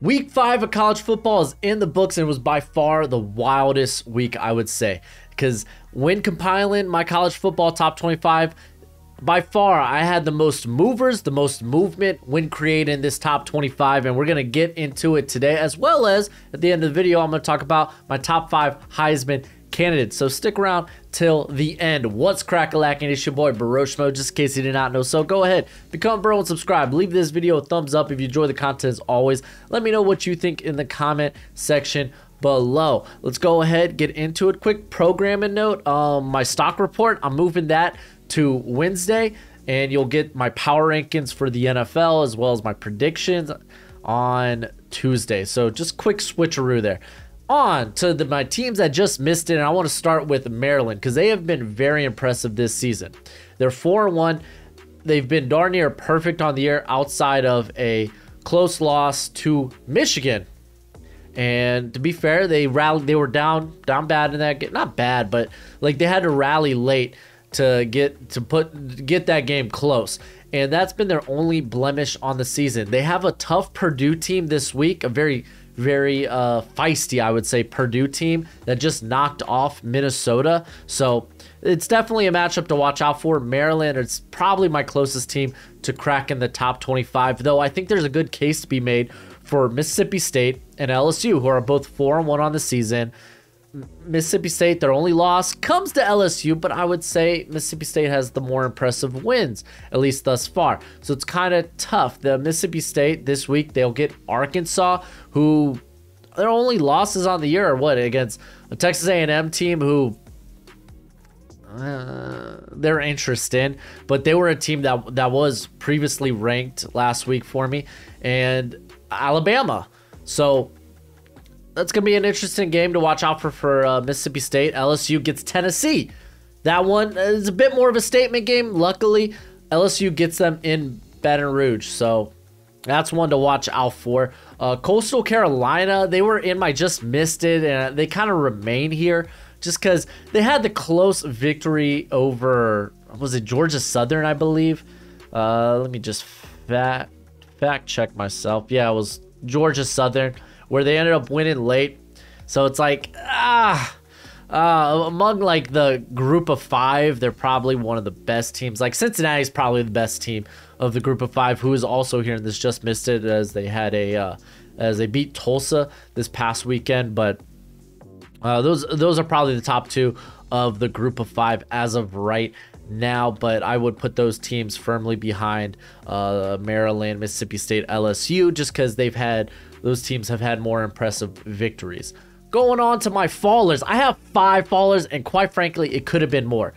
Week 5 of college football is in the books, and it was by far the wildest week, I would say. Because when compiling my college football top 25, by far I had the most movers, the most movement when creating this top 25, and we're going to get into it today, as well as at the end of the video, I'm going to talk about my top 5 Heisman candidates. So stick around till the end. What's crack-a-lacking? It's your boy Broshmo, just in case you did not know. So go ahead, become bro and subscribe. Leave this video a thumbs up if you enjoy the content as always. Let me know what you think in the comment section below. Let's go ahead, get into it. Quick programming note, my stock report, I'm moving that to Wednesday, and you'll get my power rankings for the NFL as well as my predictions on Tuesday. So just quick switcheroo there. On to my teams that just missed it, and I want to start with Maryland because they have been very impressive this season. They're 4-1. They've been darn near perfect on the year outside of a close loss to Michigan. And to be fair, they rallied. They were down bad in that game. Not bad, but like they had to rally late to get that game close. And that's been their only blemish on the season. They have a tough Purdue team this week, a very feisty, I would say, Purdue team that just knocked off Minnesota. So it's definitely a matchup to watch out for. Maryland, it's probably my closest team to crack in the top 25, though I think there's a good case to be made for Mississippi State and LSU, who are both 4-1 on the season. Mississippi State, their only loss comes to LSU, but I would say Mississippi State has the more impressive wins, at least thus far. So it's kind of tough. The Mississippi State this week, they'll get Arkansas, who their only losses on the year are what, against a Texas A&M team who they're interested, but they were a team that was previously ranked last week for me, and Alabama. So that's going to be an interesting game to watch out for Mississippi State. LSU gets Tennessee. That one is a bit more of a statement game. Luckily, LSU gets them in Baton Rouge. So that's one to watch out for. Coastal Carolina, they were in my just missed it, and they kind of remain here just because they had the close victory over, was it Georgia Southern, I believe? Let me just fact check myself. Yeah, it was Georgia Southern, where they ended up winning late. So it's like, among like the group of 5, they're probably one of the best teams. Like Cincinnati's probably the best team of the group of 5, who is also here in this just missed it, as they had as they beat Tulsa this past weekend. But those are probably the top 2 of the group of 5 as of right now, but I would put those teams firmly behind Maryland, Mississippi State, LSU, just because those teams have had more impressive victories. Going on to my fallers, I have 5 fallers, and quite frankly, it could have been more.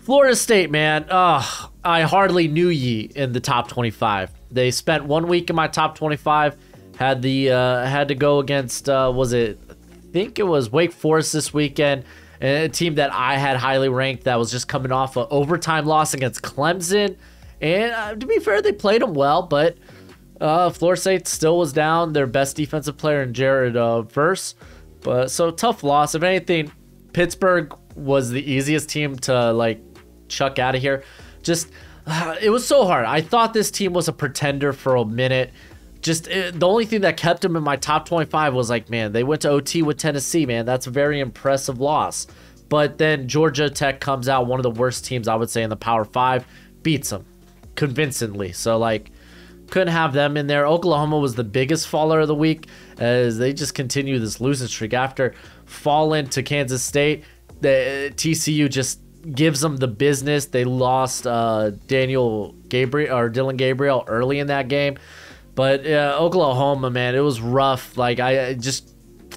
Florida State, man, I hardly knew ye in the top 25. They spent 1 week in my top 25, had to go against I think it was Wake Forest this weekend, a team that I had highly ranked that was just coming off an overtime loss against Clemson. And to be fair, they played them well, but Florida State still was down their best defensive player in Jared Verse. But so tough loss. If anything, Pittsburgh was the easiest team to like chuck out of here. Just it was so hard. I thought this team was a pretender for a minute. The only thing that kept them in my top 25 was like, man, they went to OT with Tennessee, man. That's a very impressive loss. But then Georgia Tech comes out, one of the worst teams, I would say, in the Power 5, beats them convincingly. So, like, couldn't have them in there. Oklahoma was the biggest faller of the week as they just continue this losing streak. After falling to Kansas State, the TCU just gives them the business. They lost Dylan Gabriel early in that game. But Oklahoma, man, it was rough. Like I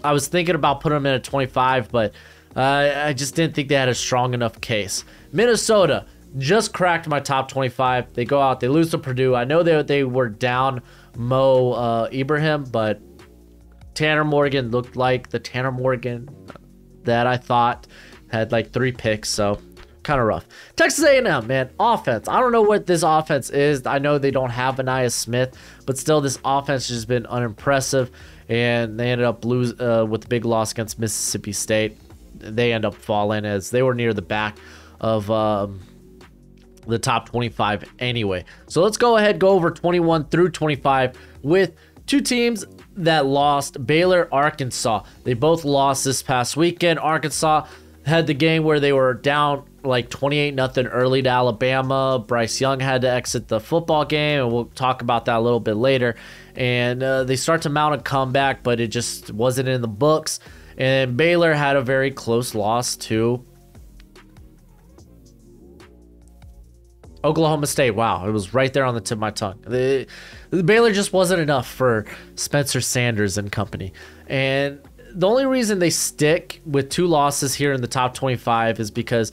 was thinking about putting them in at 25, but I just didn't think they had a strong enough case. Minnesota just cracked my top 25. They go out, they lose to Purdue. I know they were down Mo Ibrahim, but Tanner Morgan looked like the Tanner Morgan that I thought had like 3 picks. So kind of rough. Texas A&M, man, offense. I don't know what this offense is. I know they don't have Anaya Smith, but still this offense has just been unimpressive, and they ended up with the big loss against Mississippi State. They end up falling as they were near the back of the top 25 anyway. So let's go ahead, go over 21 through 25 with 2 teams that lost, Baylor, Arkansas. They both lost this past weekend. Arkansas had the game where they were down like 28-0 early to Alabama. Bryce Young had to exit the football game, and we'll talk about that a little bit later. And they start to mount a comeback, but it just wasn't in the books. And Baylor had a very close loss to Oklahoma State. Wow, it was right there on the tip of my tongue. The Baylor just wasn't enough for Spencer Sanders and company. And the only reason they stick with 2 losses here in the top 25 is because,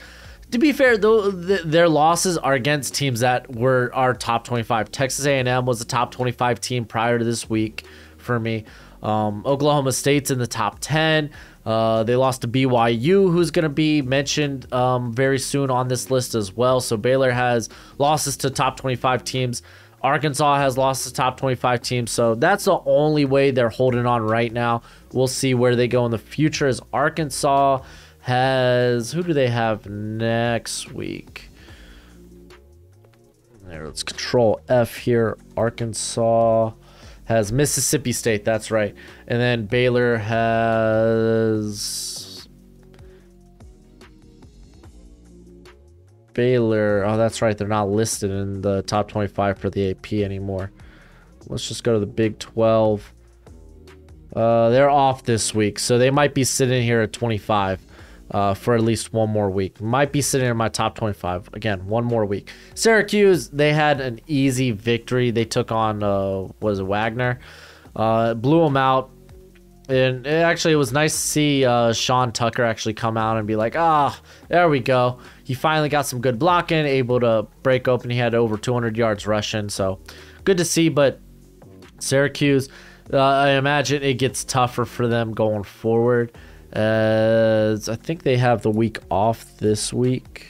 to be fair, though, their losses are against teams that were our top 25. Texas A&M was a top 25 team prior to this week for me. Oklahoma State's in the top 10. They lost to BYU, who's going to be mentioned very soon on this list as well. So Baylor has losses to top 25 teams. Arkansas has lost to top 25 teams. So that's the only way they're holding on right now. We'll see where they go in the future. As Arkansas has, who do they have next week? There, let's control F here. Arkansas has Mississippi State, that's right. And then Baylor has oh, that's right, they're not listed in the top 25 for the AP anymore. Let's just go to the Big 12. They're off this week, so they might be sitting here at 25 for at least one more week. Might be sitting in my top 25 again, one more week. Syracuse, they had an easy victory. They took on was it Wagner, blew them out. And it was nice to see Sean Tucker actually come out and be like, there we go. He finally got some good blocking, able to break open. He had over 200 yards rushing, so good to see. But Syracuse, I imagine it gets tougher for them going forward. I think they have the week off this week.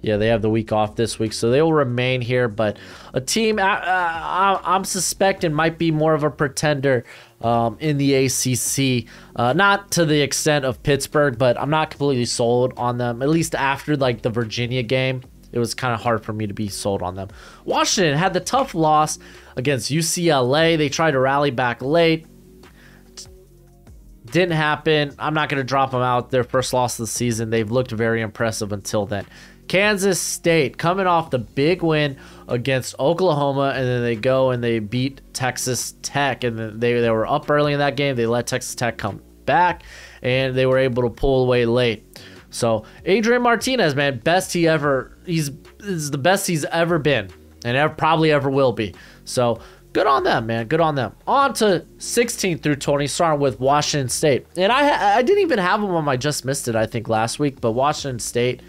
Yeah, they have the week off this week, so they will remain here. But a team I'm suspecting might be more of a pretender in the ACC. Not to the extent of Pittsburgh, but I'm not completely sold on them. At least after like the Virginia game, it was kind of hard for me to be sold on them. Washington had the tough loss against UCLA. They tried to rally back late. Didn't happen. I'm not going to drop them out. Their first loss of the season. They've looked very impressive until then. Kansas State coming off the big win against Oklahoma, and then they go and they beat Texas Tech, and then they were up early in that game. They let Texas Tech come back, and they were able to pull away late. So Adrian Martinez, man, he's the best he's ever been, and probably ever will be. So good on them, man. Good on them. On to 16 through 20, starting with Washington State. And I didn't even have them on my Just Missed It, I think, last week. But Washington State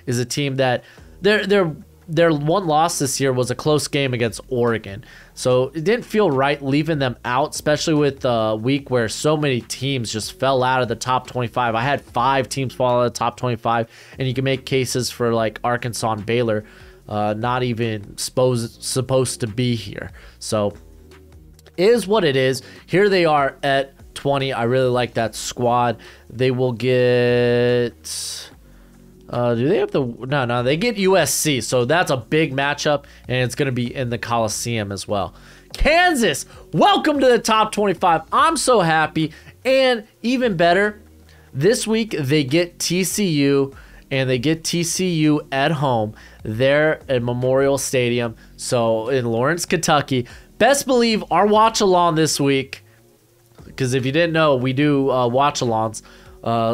is a team that their one loss this year was a close game against Oregon. So it didn't feel right leaving them out, especially with a week where so many teams just fell out of the top 25. I had 5 teams fall out of the top 25, and you can make cases for like Arkansas and Baylor not even supposed to be here. So it is what it is. Here they are at 20. I really like that squad. They will get do they have the no they get USC, so that's a big matchup, and it's going to be in the Coliseum as well. Kansas, welcome to the top 25. I'm so happy. And even better, this week they get TCU, and they get TCU at home there at Memorial Stadium, so in Lawrence, Kentucky. Best believe our watch-along this week, because if you didn't know, we do watch-alongs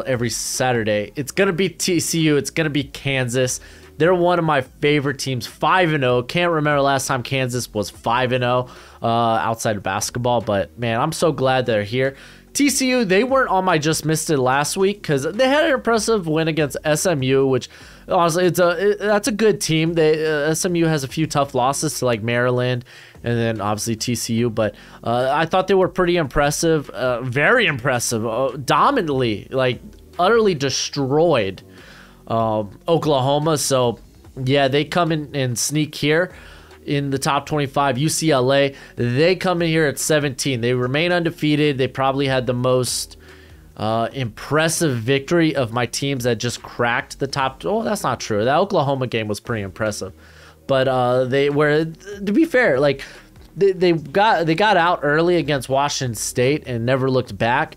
every Saturday. It's going to be TCU. It's going to be Kansas. They're one of my favorite teams, 5-0. Can't remember last time Kansas was 5-0 outside of basketball, but man, I'm so glad they're here. TCU, they weren't on my Just Missed It last week because they had an impressive win against SMU, which honestly, that's a good team. SMU has a few tough losses to like Maryland and then obviously TCU, but I thought they were pretty impressive, very impressive, dominantly, like utterly destroyed Oklahoma. So yeah, they come in and sneak here in the top 25. UCLA, they come in here at 17. They remain undefeated. They probably had the most impressive victory of my teams that just cracked the top. Oh, that's not true. That Oklahoma game was pretty impressive, but they were, to be fair, like they got out early against Washington State and never looked back.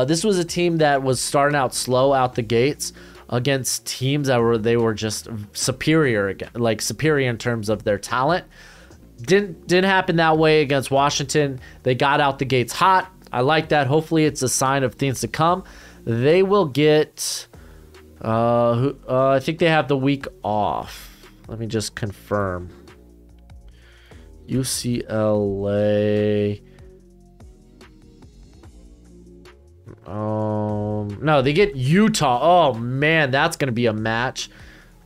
This was a team that was starting out slow out the gates against teams that were just superior, like superior in terms of their talent. Didn't happen that way against Washington. They got out the gates hot. I like that. Hopefully it's a sign of things to come. They will get I think they have the week off. Let me just confirm. UCLA. No, they get Utah. Oh man, that's gonna be a match.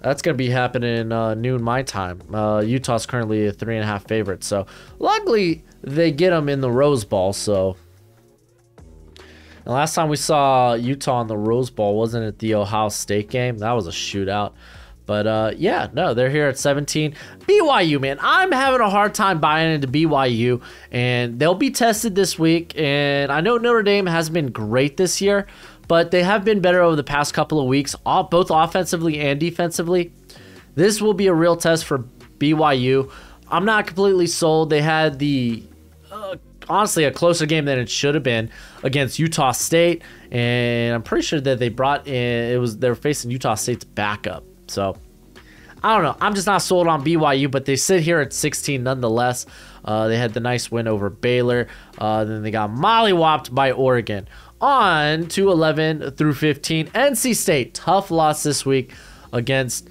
That's gonna be happening noon my time. Utah's currently a 3.5 favorite, so luckily they get them in the Rose Bowl. So the last time we saw Utah in the Rose Bowl wasn't it the Ohio State game? That was a shootout. But yeah, no, they're here at 17. BYU, man, I'm having a hard time buying into BYU, and they'll be tested this week. And I know Notre Dame has been great this year, but they have been better over the past couple of weeks, both offensively and defensively. This will be a real test for BYU. I'm not completely sold. They had honestly a closer game than it should have been against Utah State, and I'm pretty sure that they brought in they're facing Utah State's backup. So I don't know. I'm just not sold on BYU, but they sit here at 16 nonetheless. They had the nice win over Baylor. Then they got mollywopped by Oregon. On to 11 through 15. NC State, tough loss this week against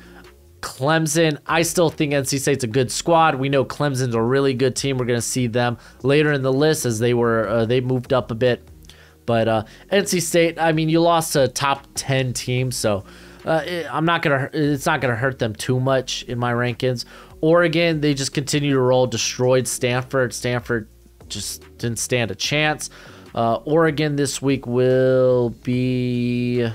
Clemson. I still think NC State's a good squad. We know Clemson's a really good team. We're going to see them later in the list as they moved up a bit. But NC State, I mean, you lost to a top 10 team, so it's not gonna hurt them too much in my rankings. Oregon, they just continue to roll. Destroyed Stanford. Stanford just didn't stand a chance. Oregon this week will be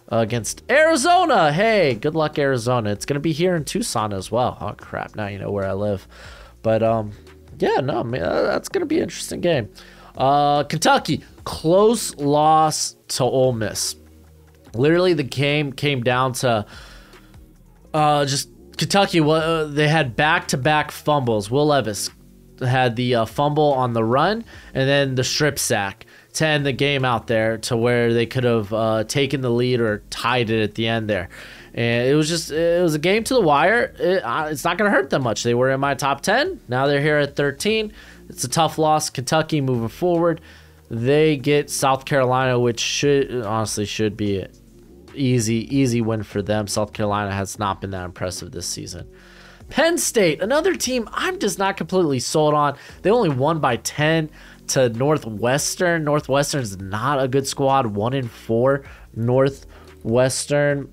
against Arizona. Hey, good luck, Arizona. It's gonna be here in Tucson as well. Oh crap! Now you know where I live. But yeah, no, man, that's gonna be an interesting game. Kentucky, close loss to Ole Miss. Literally, the game came down to just Kentucky. They had back-to-back fumbles. Will Levis had the fumble on the run and then the strip sack to end the game out there to where they could have taken the lead or tied it at the end there. And it was a game to the wire. It's not going to hurt them much. They were in my top 10. Now they're here at 13. It's a tough loss. Kentucky moving forward. They get South Carolina, which should be it. Easy win for them. South Carolina has not been that impressive this season. Penn State, another team I'm just not completely sold on. They only won by 10 to Northwestern. Northwestern's not a good squad. 1-4 Northwestern.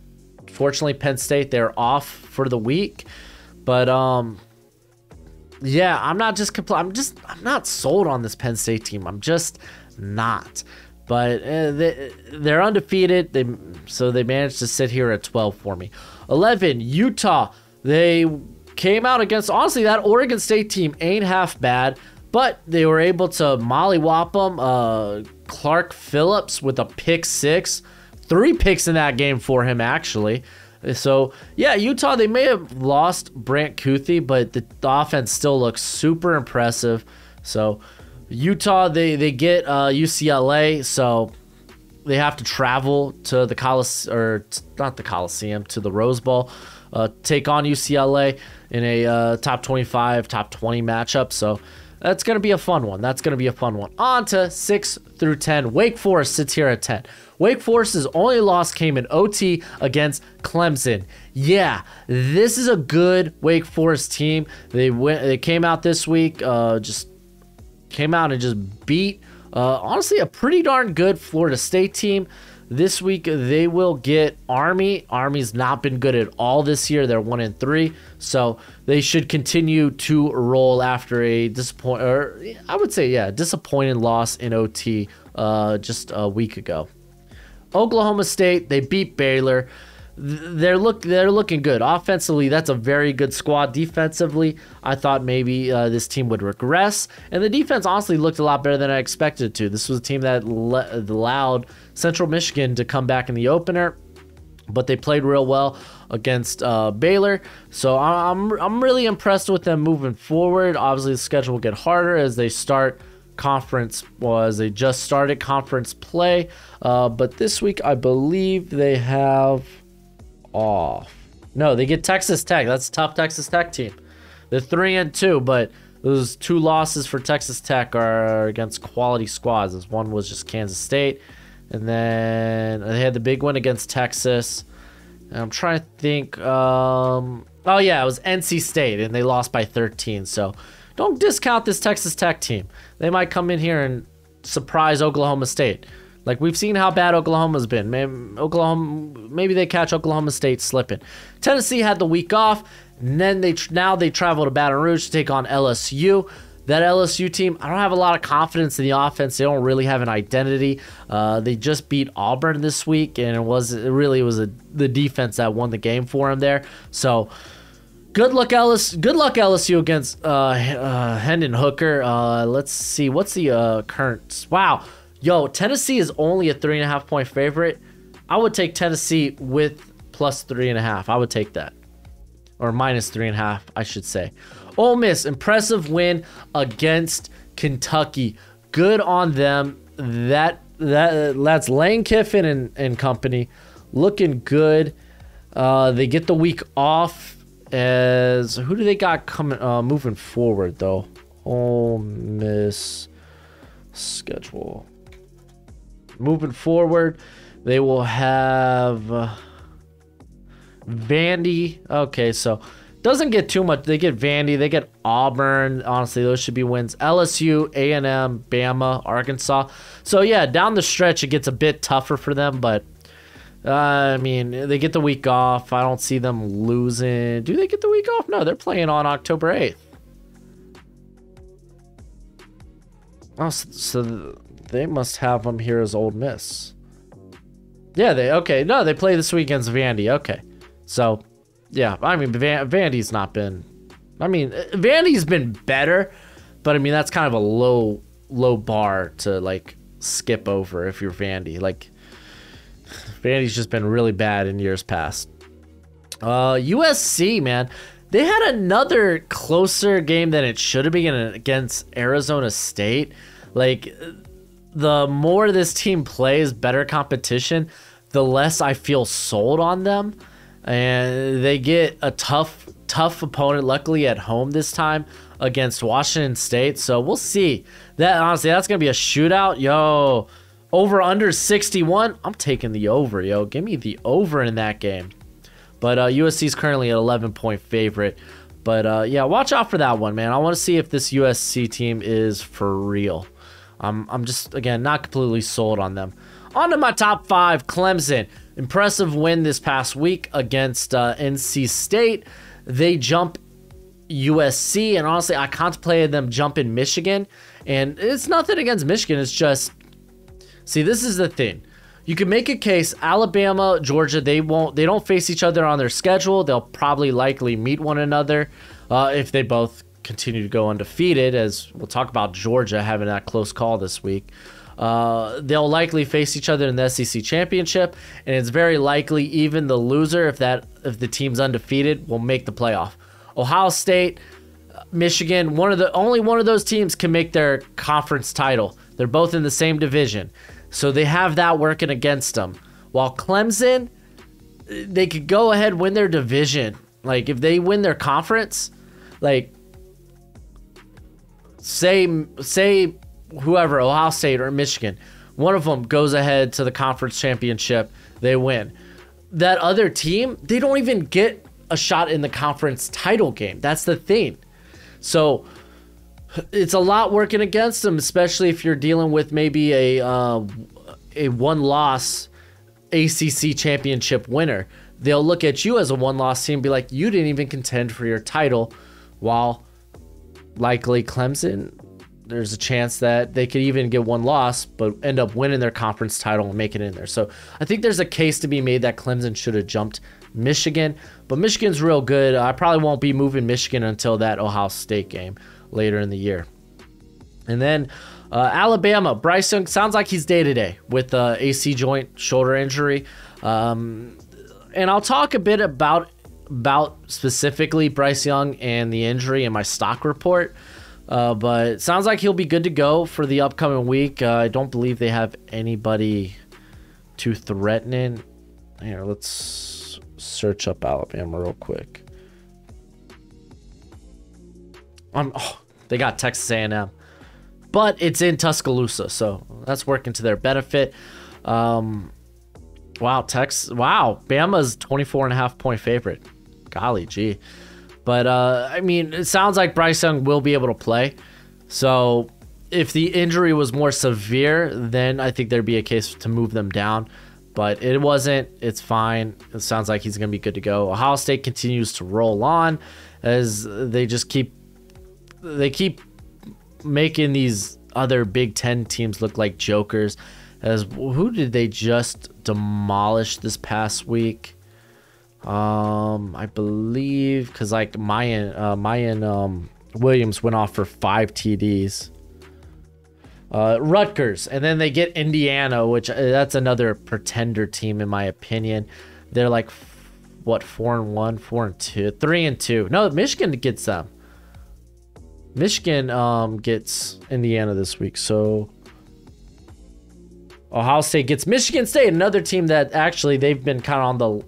Fortunately, Penn State, they're off for the week. But yeah, I'm not sold on this Penn State team. I'm just not. But they're undefeated, so they managed to sit here at 12 for me. 11, Utah. They came out against, honestly, that Oregon State team ain't half bad, but they were able to mollywop them. Clark Phillips with a pick 6. 3 picks in that game for him, actually. So, yeah, Utah, they may have lost Brant Kuthi, but the offense still looks super impressive. So, Utah, they get UCLA, so they have to travel to the to the Rose Bowl, take on UCLA in a top 25, top 20 matchup. So that's going to be a fun one. On to 6 through 10. Wake Forest sits here at 10. Wake Forest's only loss came in OT against Clemson. Yeah, this is a good Wake Forest team. They came out this week, just beat, honestly, a pretty darn good Florida State team. This week, they will get Army. Army's not been good at all this year. They're 1-3, so they should continue to roll after a disappointing loss in OT just a week ago. Oklahoma State, they beat Baylor. They're looking good. Offensively, that's a very good squad. Defensively, I thought maybe this team would regress. And the defense honestly looked a lot better than I expected it to. This was a team that allowed Central Michigan to come back in the opener. but they played real well against Baylor. So I'm really impressed with them moving forward. Obviously, the schedule will get harder as they start as they just started conference play. But this week, I believe they have off. No, they get Texas Tech. That's a tough Texas Tech team. They're 3-2, but those 2 losses for Texas Tech are against quality squads. As one was just Kansas State, and then they had the big one against Texas. And I'm trying to think. Oh yeah, it was NC State, and they lost by 13. So don't discount this Texas Tech team. They might come in here and surprise Oklahoma State. Like, we've seen how bad Oklahoma's been. Maybe they catch Oklahoma State slipping. Tennessee had the week off, and then they travel to Baton Rouge to take on LSU. That LSU team, I don't have a lot of confidence in the offense. They don't really have an identity. They just beat Auburn this week, and it was the defense that won the game for them there. So good luck LSU against Hendon Hooker. Let's see, what's the current? Wow, yo, Tennessee is only a 3.5 point favorite. I would take Tennessee with plus 3.5. I would take that, or minus 3.5, I should say. Ole Miss, impressive win against Kentucky. Good on them. That's Lane Kiffin and company looking good. They get the week off. As who do they got coming moving forward though? Ole Miss schedule. Moving forward, they will have Vandy. Okay, so doesn't get too much. They get Vandy. They get Auburn. Honestly, those should be wins. LSU, A&M, Bama, Arkansas. So, yeah, down the stretch, it gets a bit tougher for them. But, I mean, they get the week off. I don't see them losing. Do they get the week off? No, they're playing on October 8th. Oh, so they must have them here as Ole Miss. Yeah, okay. No, they play this week against Vandy. Okay. So, yeah, I mean, Vandy's not been... I mean, Vandy's been better, but, I mean, that's kind of a low bar to, like, skip over if you're Vandy. Like, Vandy's just been really bad in years past. USC, man. They had another closer game than it should have been against Arizona State. Like, the more this team plays better competition, the less I feel sold on them. And they get a tough opponent, luckily at home this time against Washington State. So we'll see. That honestly, that's gonna be a shootout. Yo, over under 61. I'm taking the over, yo. Give me the over in that game. But USC is currently an 11-point favorite. But yeah, watch out for that one, man. I want to see if this USC team is for real. I'm just, again, not completely sold on them. On to my top 5, Clemson. Impressive win this past week against NC State. They jump USC, and honestly, I contemplated them jumping Michigan. And it's nothing against Michigan. It's just, see, this is the thing. You can make a case, Alabama, Georgia, they don't face each other on their schedule. They'll probably likely meet one another if they both continue to go undefeated, as we'll talk about Georgia having that close call this week. They'll likely face each other in the SEC championship, and it's very likely even the loser, if the team's undefeated, will make the playoff. Ohio State, Michigan, only one of those teams can make their conference title. They're both in the same division, so they have that working against them. While Clemson, they could go ahead win their division. Like, if they win their conference, like, say whoever, Ohio State or Michigan, one of them goes ahead to the conference championship, they win. That other team, they don't even get a shot in the conference title game. That's the thing. So it's a lot working against them, especially if you're dealing with maybe a one-loss ACC championship winner. They'll look at you as a one-loss team and be like, you didn't even contend for your title, while likely Clemson, there's a chance that they could even get one loss but end up winning their conference title and make it in there. So I think there's a case to be made that Clemson should have jumped Michigan, but Michigan's real good. I probably won't be moving Michigan until that Ohio State game later in the year. And then Alabama, Bryce Young sounds like he's day-to-day with AC joint shoulder injury. And I'll talk a bit about specifically Bryce Young and the injury in my stock report. But it sounds like he'll be good to go for the upcoming week. I don't believe they have anybody too threatening. Here, let's search up Alabama real quick. They got Texas A&M, but it's in Tuscaloosa, so that's working to their benefit. Wow, Bama's 24.5 point favorite. Golly gee. But, I mean, it sounds like Bryce Young will be able to play. So, if the injury was more severe, then I think there'd be a case to move them down. But it wasn't. It's fine. It sounds like he's going to be good to go. Ohio State continues to roll on as they just keep making these other Big Ten teams look like jokers. As who did they just demolish this past week? I believe because like Mayan Williams went off for 5 TDs. Rutgers, and then they get Indiana, which that's another pretender team in my opinion. They're like what 4-1, 4-2, 3-2. No, Michigan gets them. Michigan gets Indiana this week, so Ohio State gets Michigan State, another team that actually they've been kind of on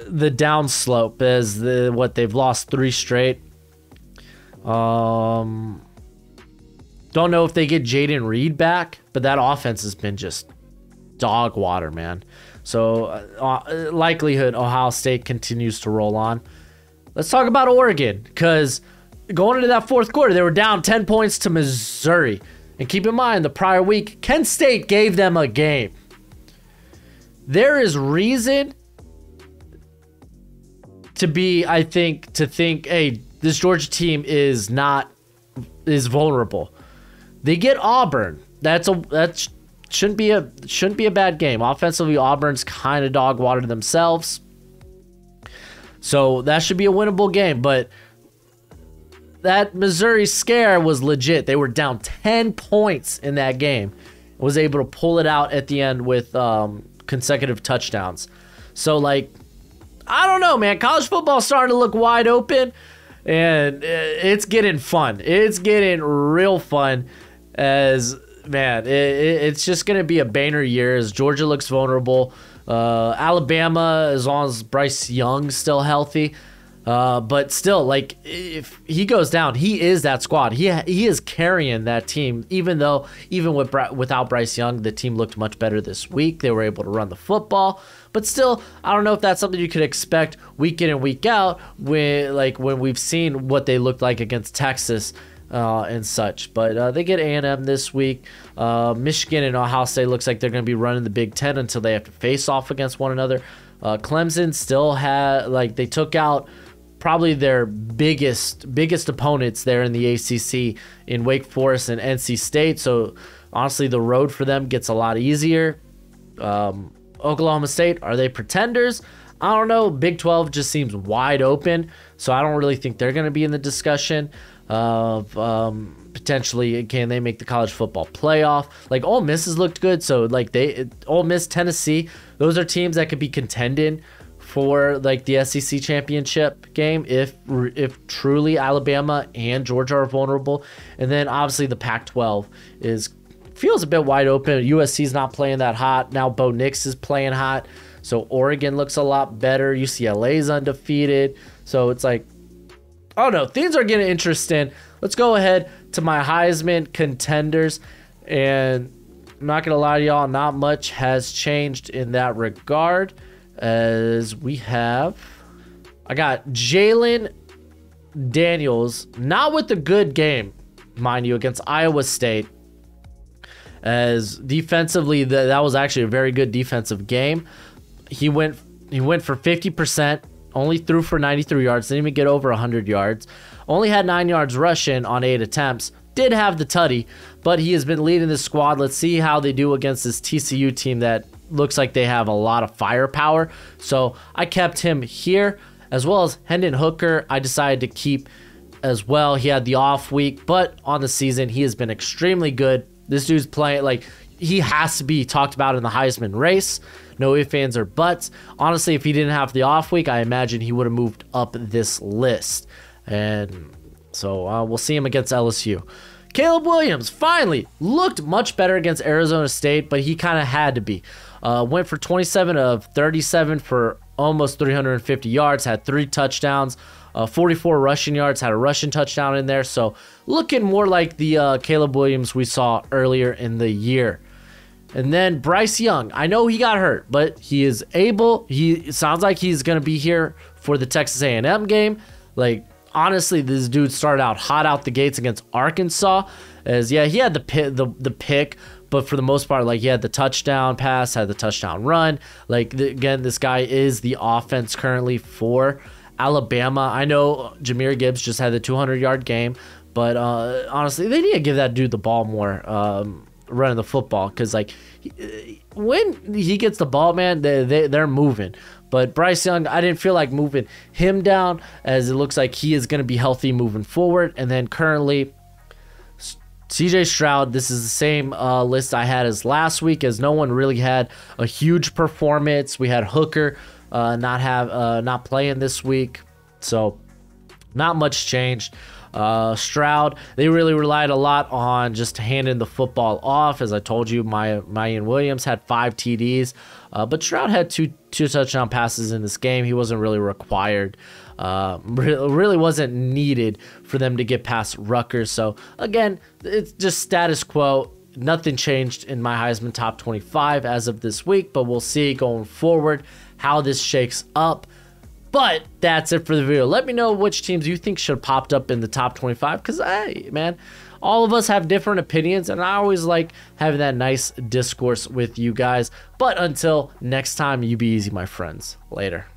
the downslope as they've lost 3 straight. Don't know if they get Jaden Reed back, but that offense has been just dog water, man. So likelihood Ohio State continues to roll on. Let's talk about Oregon, because going into that fourth quarter, they were down 10 points to Missouri. And keep in mind, the prior week, Penn State gave them a game. There is reason to think, hey, this Georgia team is vulnerable. They get Auburn. That shouldn't be a bad game. Offensively, Auburn's kind of dog water themselves. So that should be a winnable game, but that Missouri scare was legit. They were down 10 points in that game. Was able to pull it out at the end with consecutive touchdowns. So, like, I don't know, man. College football's starting to look wide open, and it's getting fun. It's getting real fun as, man, it's just going to be a banner year as Georgia looks vulnerable. Alabama, as long as Bryce Young's still healthy. But still, like, if he goes down, he is that squad. He is carrying that team, even without Bryce Young, the team looked much better this week. They were able to run the football. But still, I don't know if that's something you could expect week in and week out when we've seen what they looked like against Texas and such. But they get A&M this week. Michigan and Ohio State looks like they're going to be running the Big Ten until they have to face off against one another. Clemson still they took out probably their biggest opponents there in the ACC in Wake Forest and NC State. So honestly, the road for them gets a lot easier. Oklahoma State, are they pretenders? I don't know. Big 12 just seems wide open, so I don't really think they're going to be in the discussion of potentially can they make the college football playoff. Like Ole Miss has looked good, so like Ole Miss, Tennessee, those are teams that could be contending for like the SEC championship game if truly Alabama and Georgia are vulnerable. And then obviously the Pac-12 feels a bit wide open. USC's not playing that hot. Now Bo Nix is playing hot. So Oregon looks a lot better. UCLA's undefeated. So it's like, I don't know. Things are getting interesting. Let's go ahead to my Heisman contenders. And I'm not going to lie to y'all, not much has changed in that regard. As I got Jalen Daniels, not with a good game, mind you, against Iowa State. As defensively, that was actually a very good defensive game. He went for 50%, only threw for 93 yards, didn't even get over 100 yards. Only had 9 yards rushing on 8 attempts. Did have the tutty, but he has been leading the squad. Let's see how they do against this TCU team that looks like they have a lot of firepower. So I kept him here, as well as Hendon Hooker. I decided to keep as well. He had the off week, but on the season, he has been extremely good. This dude's playing, like, he has to be talked about in the Heisman race. No ifs, ands, or buts. Honestly, if he didn't have the off week, I imagine he would have moved up this list. And so we'll see him against LSU. Caleb Williams finally looked much better against Arizona State, but he kind of had to be. Went for 27 of 37 for almost 350 yards, had 3 touchdowns, 44 rushing yards, had a rushing touchdown in there. So looking more like the Caleb Williams we saw earlier in the year. And then Bryce Young, I know he got hurt, but he is able. It sounds like he's going to be here for the Texas A&M game. Like, honestly, this dude started out hot out the gates against Arkansas. As yeah, he had the pick, but for the most part, like, he had the touchdown pass, had the touchdown run. Like, again, this guy is the offense currently for Alabama. I know Jahmyr Gibbs just had the 200-yard game, but honestly, they need to give that dude the ball more. Running the football, because like when he gets the ball, man, they're moving. But Bryce Young, I didn't feel like moving him down, as it looks like he is going to be healthy moving forward. And then currently CJ Shroud, this is the same list I had as last week, as no one really had a huge performance. We had Hooker not playing this week, so not much changed. Shroud, they really relied a lot on just handing the football off. As I told you, Mayan Williams had 5 TDs, but Shroud had two touchdown passes in this game. He wasn't really required, really wasn't needed for them to get past Rutgers. So again, it's just status quo. Nothing changed in my Heisman top 25 as of this week, but we'll see going forward how this shakes up. But that's it for the video. Let me know which teams you think should have popped up in the top 25, because, hey, man, all of us have different opinions, and I always like having that nice discourse with you guys. But until next time, you be easy, my friends. Later.